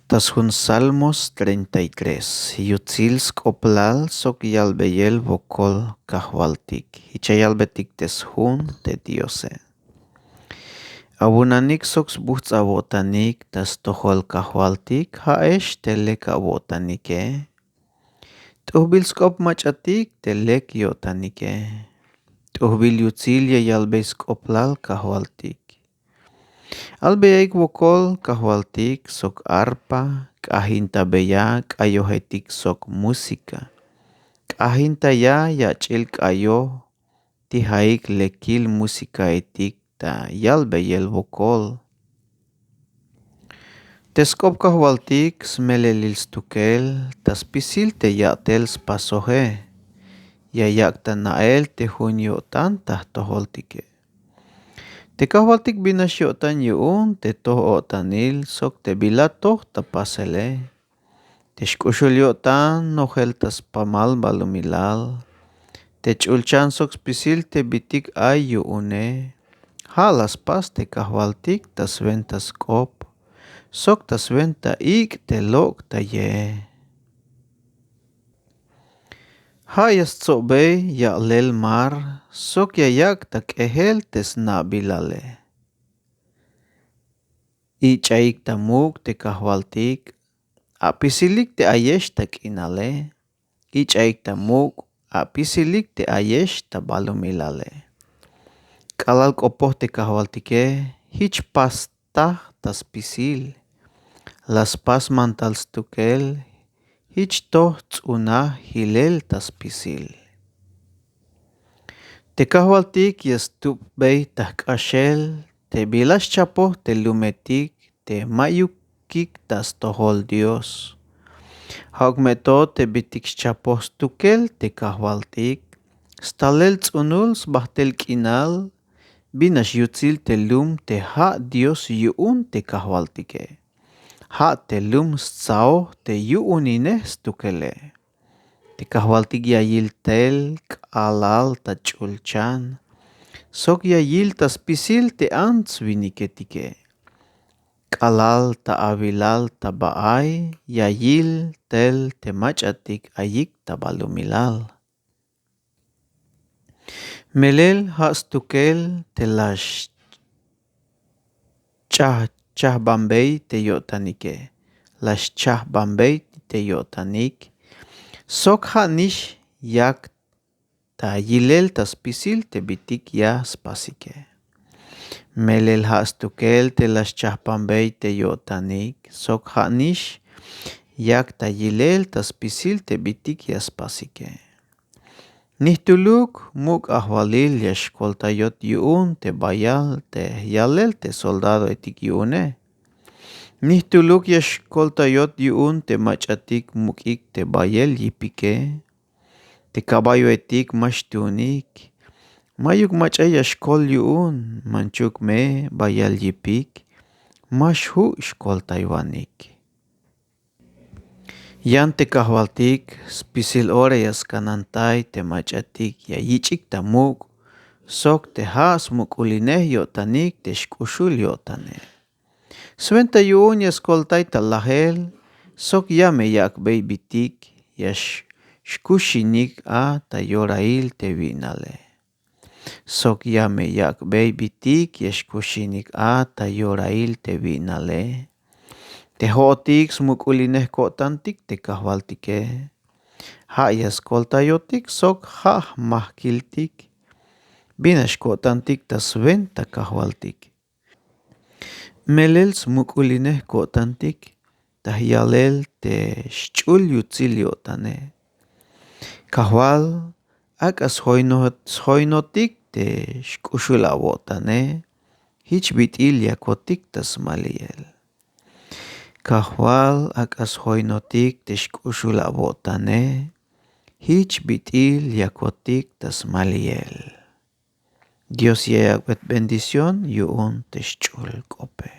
Tasun Salmos 33. Yutzils koplal sok yalbeyel bokol kahwaltik. Hichayalbetik teshun te diose. Abunanik soks buhts abotanik tas tohol kahwaltik haesh telek abotanike. Tuhbil skop machatik telek yotanike. Tuhbil yutzil yalbeis koplal kahwaltik. Albeik bokol kahwaltik sok arpa, kahinta beya kayohetik sok musika. Kahinta ya yachil kayo, tihaik lekil musika etik ta yalbeyel bokol. Teskop kahwaltik smelelil stukel, tas pisil te yatel spasohe. Yayak ta nael te hunyo tantah toholtike. Te kahwaltik binasyotan yuun te toho tanil sok te bilatoh tapasele. Te shkushulyotan nohel tas pamal balumilal. Te chulchan sok spisil te bitik ay yuune. Halas pas te kahwaltik tas ventas kop. Sok tas venta ik te lok ta ye. Hayas tsobey ya lel mar, sok yayak tak ehel tes nabilale. Ichaik tamuk te kahwaltik, apisilik te ayesh tak inale. Ichaik tamuk, apisilik te ayesh ta balumilale. Kalal kopoh te kahwaltike, hich pastah tas pisil. Las pas mantal stukel, hich toh tsuna hilel tas pisil. Te kahwaltik yastup bey tak ashel, te bilas chapoh te lumetik, te mayukik tas tohol Dios. Haugmeto te bitik chapoh stukel te kahwaltik, stalel tsunul sbahtel kinal, binas yutzil te lum te ha Dios yuun te kahwaltike. Ha te lum stsao te yuunine stukele. Te kahwaltik yayil tel kalal ta chulchan. Sok yayil tas pisil te ants viniketike. Kalal ta avilal ta baay, yayil tel te machatik ayik ta balumilal. Melel ha stukel te lash chah bambey te yotanike. Lash chah bambey te yotanik. Sok ha nish yak ta yilel tas pisil te bitik ya spasike. Melel ha stukel te las chah bambey te yotanik. Sok ha nish yak ta yilel tas pisil te bitik ya spasike. Nihtuluk muk ahwalil yashkolta yot yuun te bayal te yalel te soldado etik yuune. Nihtuluk yashkolta yot yuun te machatik mukik te bayel yipike. Te caballo etik mashtunik. Mayuk machay yashkol yuun manchuk me bayal yipik. Mashu shkol taywanik. Yan te kahwaltik, spisil ore yaskanantay te machatik ya yichik tamuk. Sok te has mukulineh yotanik te shkushul yotane. Swenta yuun yaskoltay talahel, sok yame yak bay bitik, yash shkushinik a tayorail te vinale. Sok yame yak bay bitik, yashkushinik a tayorail te vinale. Te hotik smukulineh kotantik te kahwaltike. Ha yaskoltayotik sok ha mahkiltik. Binash kotantik tas venta kahwaltik. Melel smukulineh kotantik. Tahyalel te shchul yutzil yotane. Kahwal akas hoynotik te shkushul awotane. Hich bitil yakotik tas maliyel. Kahwal akas hoynotik te shkushul awotane. Hich bitil yakotik tas maliyel. Dios yayak bendición yuun te shchul kope.